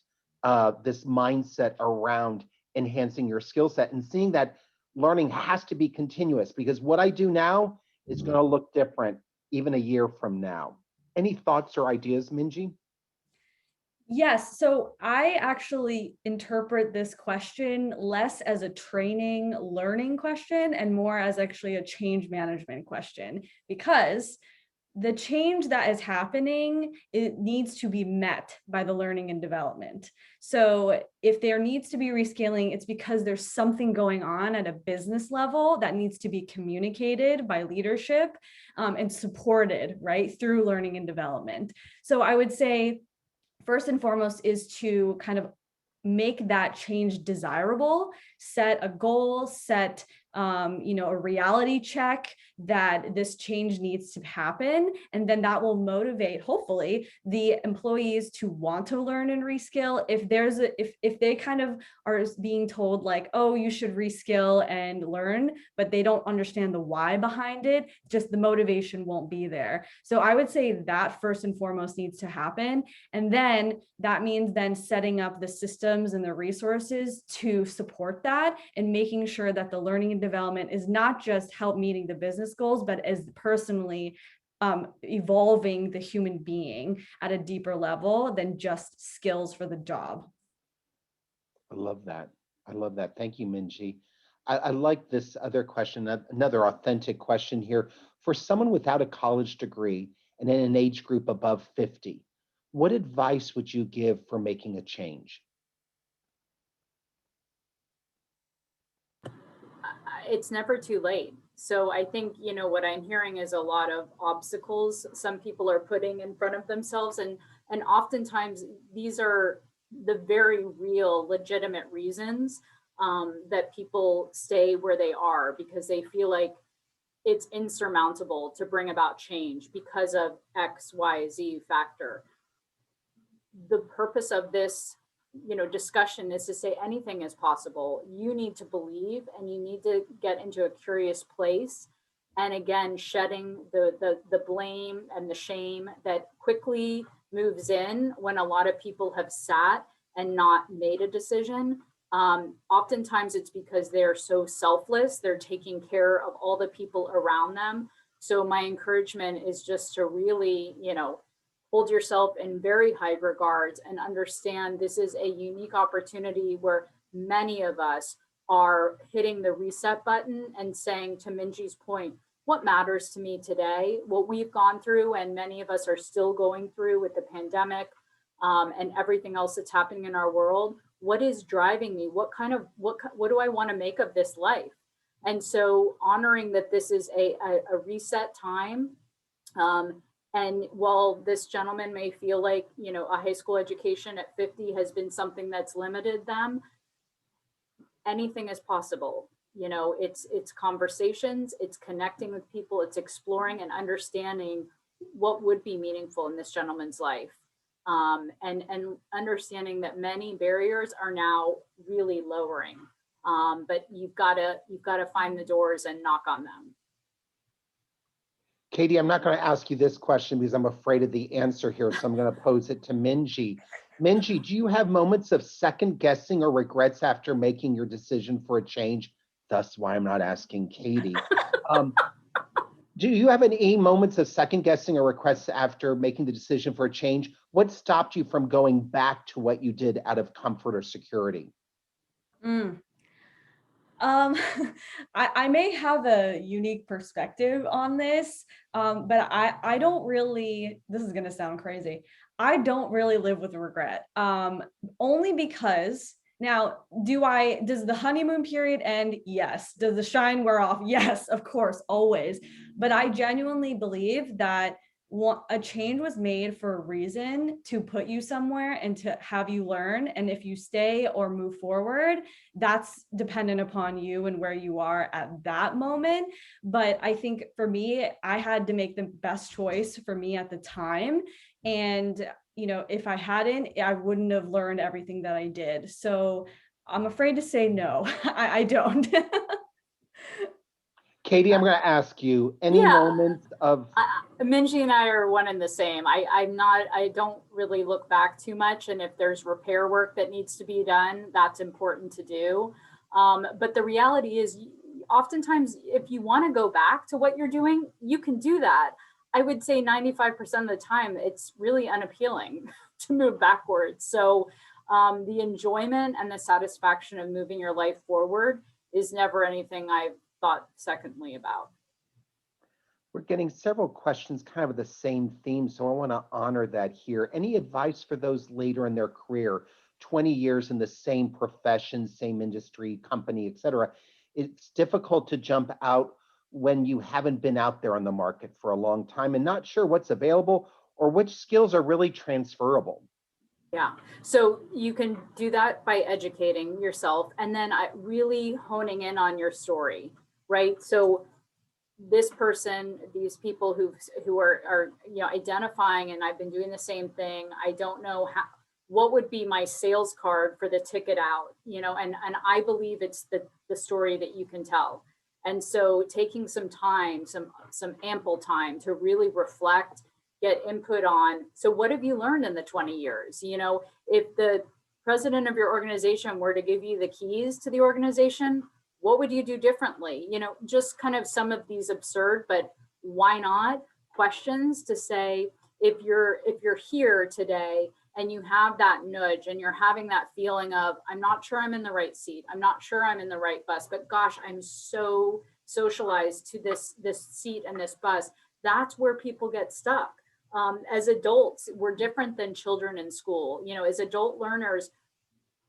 S2: this mindset around enhancing your skill set and seeing that learning has to be continuous, because what I do now is going to look different even a year from now. Any thoughts or ideas, Minji?
S4: Yes, so I actually interpret this question less as a training, learning question and more as actually a change management question, because the change that is happening, it needs to be met by the learning and development. So if there needs to be rescaling, it's because there's something going on at a business level that needs to be communicated by leadership and supported, right, through learning and development. So I would say, first and foremost is to kind of make that change desirable, set a goal, set a reality check that this change needs to happen. And then that will motivate, hopefully, the employees to want to learn and reskill. If they kind of are being told like, oh, you should reskill and learn, but they don't understand the why behind it, just the motivation won't be there. So I would say that first and foremost needs to happen. And then that means then setting up the systems and the resources to support that and making sure that the learning and development is not just help meeting the business goals, but as personally evolving the human being at a deeper level than just skills for the job.
S2: I love that. I love that. Thank you, Minji. I like this other question, another authentic question here. For someone without a college degree and in an age group above 50, what advice would you give for making a change?
S3: It's never too late. So I think, what I'm hearing is a lot of obstacles some people are putting in front of themselves. And oftentimes these are the very real, legitimate reasons that people stay where they are, because they feel like it's insurmountable to bring about change because of X, Y, Z factor. The purpose of this discussion is to say anything is possible. You need to believe, and you need to get into a curious place, and again, shedding the blame and the shame that quickly moves in when a lot of people have sat and not made a decision. Oftentimes it's because they're so selfless, they're taking care of all the people around them. So my encouragement is just to really hold yourself in very high regards and understand this is a unique opportunity where many of us are hitting the reset button and saying, to Minji's point, what matters to me today, what we've gone through, and many of us are still going through with the pandemic, and everything else that's happening in our world, what is driving me? What do I want to make of this life? And so honoring that this is a reset time. And while this gentleman may feel like, a high school education at 50 has been something that's limited them, anything is possible. It's conversations, it's connecting with people, it's exploring and understanding what would be meaningful in this gentleman's life. And understanding that many barriers are now really lowering. But you've got to find the doors and knock on them.
S2: Katie, I'm not going to ask you this question because I'm afraid of the answer here, so I'm going to pose it to Minji. Minji, do you have moments of second guessing or regrets after making your decision for a change? Thus why I'm not asking Katie. Do you have any moments of second guessing or regrets after making the decision for a change? What stopped you from going back to what you did out of comfort or security?
S4: I may have a unique perspective on this, but I don't really, this is going to sound crazy. I don't really live with regret, only because now, does the honeymoon period end? Yes. Does the shine wear off? Yes, of course, always. But I genuinely believe that a change was made for a reason, to put you somewhere and to have you learn. And if you stay or move forward, that's dependent upon you and where you are at that moment. But I think for me, I had to make the best choice for me at the time. And if I hadn't, I wouldn't have learned everything that I did. So I'm afraid to say no. I don't.
S2: Katie, I'm going to ask you, any
S3: Yeah.
S2: moments of...
S3: Minji and I are one and the same. I don't really look back too much. And if there's repair work that needs to be done, that's important to do. But the reality is, oftentimes, if you want to go back to what you're doing, you can do that. I would say 95% of the time, it's really unappealing to move backwards. So the enjoyment and the satisfaction of moving your life forward is never anything I've thought secondly about.
S2: We're getting several questions kind of the same theme, so I want to honor that here. Any advice for those later in their career, 20 years in the same profession, same industry, company, et cetera? It's difficult to jump out when you haven't been out there on the market for a long time and not sure what's available or which skills are really transferable.
S3: Yeah, so you can do that by educating yourself and then really honing in on your story, right? So this person, these people who are identifying, and I've been doing the same thing. I don't know what would be my sales card for the ticket out, and I believe it's the story that you can tell. And so taking some time, some ample time to really reflect, get input on, so what have you learned in the 20 years? If the president of your organization were to give you the keys to the organization, what would you do differently? Just kind of some of these absurd, but why not questions to say, if you're here today and you have that nudge and you're having that feeling of, I'm not sure I'm in the right seat, I'm not sure I'm in the right bus, but gosh, I'm so socialized to this seat and this bus. That's where people get stuck. As adults, we're different than children in school. As adult learners,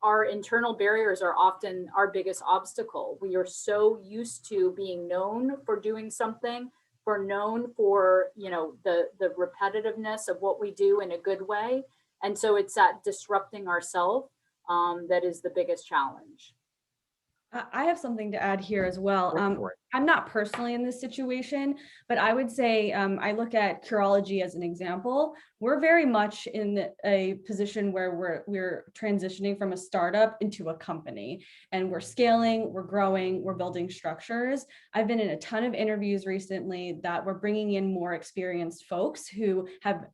S3: our internal barriers are often our biggest obstacle. We are so used to being known for doing something, known for the repetitiveness of what we do in a good way. And so it's that disrupting ourselves that is the biggest challenge.
S4: I have something to add here as well. I'm not personally in this situation, but I would say I look at Curology as an example. We're very much in a position where we're transitioning from a startup into a company, and we're scaling, we're growing, we're building structures. I've been in a ton of interviews recently that we're bringing in more experienced folks who have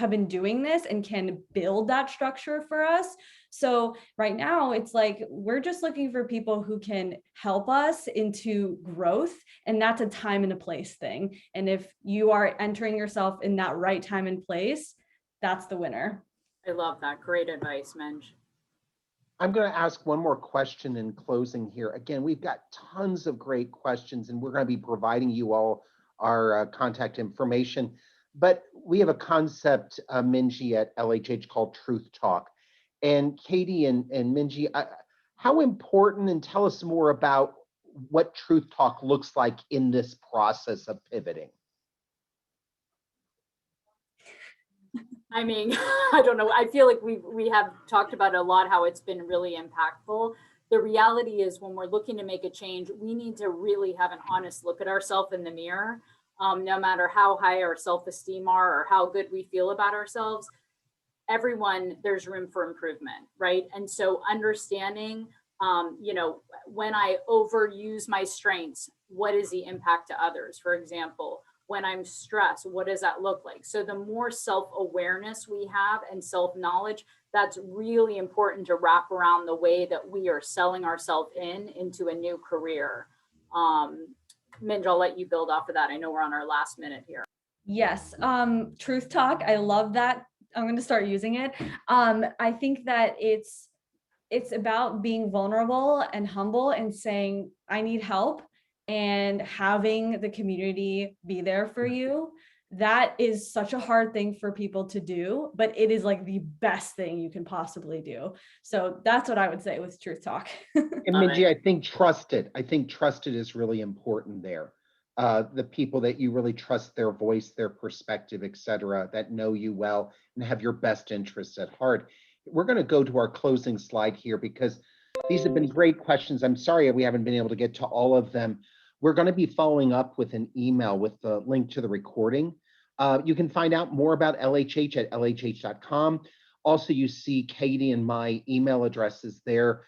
S4: been doing this and can build that structure for us. So right now it's like, we're just looking for people who can help us into growth. And that's a time and a place thing. And if you are entering yourself in that right time and place, that's the winner.
S3: I love that. Great advice, Minj.
S2: I'm going to ask one more question in closing here. Again, we've got tons of great questions and we're going to be providing you all our contact information. but we have a concept, Minji, at LHH called Truth Talk. And Katie and Minji, how important, and tell us more about what Truth Talk looks like in this process of pivoting.
S3: I mean, I don't know. I feel like we have talked about a lot how it's been really impactful. The reality is when we're looking to make a change, we need to really have an honest look at ourselves in the mirror. No matter how high our self-esteem are or how good we feel about ourselves, everyone, there's room for improvement, right? And so understanding, when I overuse my strengths, what is the impact to others? For example, when I'm stressed, what does that look like? So the more self-awareness we have and self-knowledge, that's really important to wrap around the way that we are selling ourselves into a new career. Minj, I'll let you build off of that. I know we're on our last minute here.
S4: Yes, Truth Talk, I love that. I'm going to start using it. I think that it's about being vulnerable and humble and saying, I need help, and having the community be there for you. That is such a hard thing for people to do, but it is like the best thing you can possibly do. So that's what I would say with Truth Talk.
S2: And Minji, I think trusted is really important there. The people that you really trust their voice, their perspective, et cetera, that know you well and have your best interests at heart. We're going to go to our closing slide here because these have been great questions. I'm sorry we haven't been able to get to all of them. We're going to be following up with an email with the link to the recording. You can find out more about LHH at lhh.com. Also, you see Katie and my email addresses there.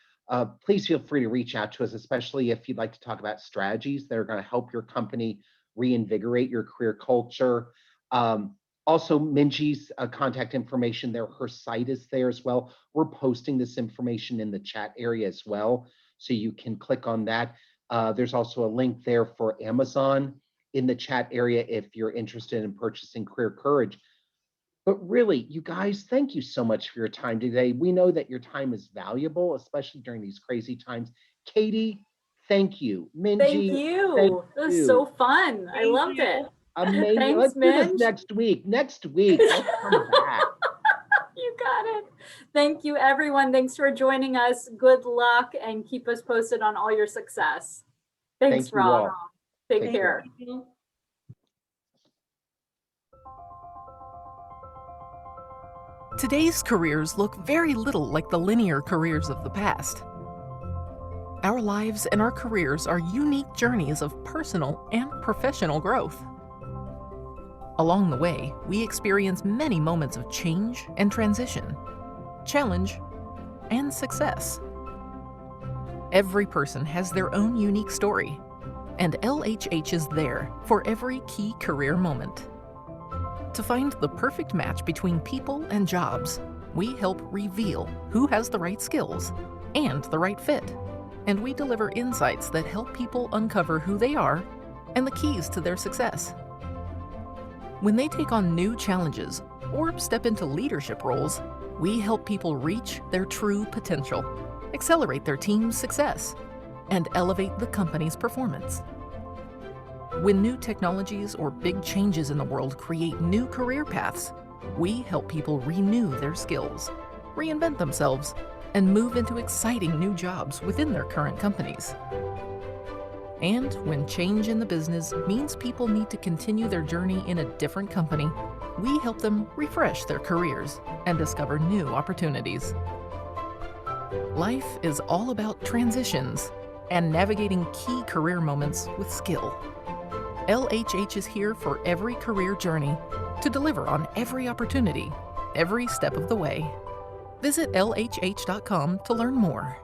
S2: Please feel free to reach out to us, especially if you'd like to talk about strategies that are going to help your company reinvigorate your career culture. Also, Minji's contact information there, her site is there as well. We're posting this information in the chat area as well, so you can click on that. There's also a link there for Amazon in the chat area if you're interested in purchasing Career Courage. But really, you guys, thank you so much for your time today. We know that your time is valuable, especially during these crazy times. Katie, thank you. Minji,
S3: thank you. It was so fun. I loved it.
S2: Amazing.
S3: Thanks,
S2: Let's do
S3: Minj.
S2: this next week. Let's come back.
S3: You got it. Thank you, everyone. Thanks for joining us. Good luck and keep us posted on all your success. Thanks,
S2: Thank you
S3: Rob.
S2: all.
S3: Take care.
S5: Today's careers look very little like the linear careers of the past. Our lives and our careers are unique journeys of personal and professional growth. Along the way, we experience many moments of change and transition, challenge, and success. Every person has their own unique story, and LHH is there for every key career moment. To find the perfect match between people and jobs, we help reveal who has the right skills and the right fit, and we deliver insights that help people uncover who they are and the keys to their success. When they take on new challenges or step into leadership roles, we help people reach their true potential, accelerate their team's success, and elevate the company's performance. When new technologies or big changes in the world create new career paths, we help people renew their skills, reinvent themselves, and move into exciting new jobs within their current companies. And when change in the business means people need to continue their journey in a different company, we help them refresh their careers and discover new opportunities. Life is all about transitions and navigating key career moments with skill. LHH is here for every career journey to deliver on every opportunity, every step of the way. Visit lhh.com to learn more.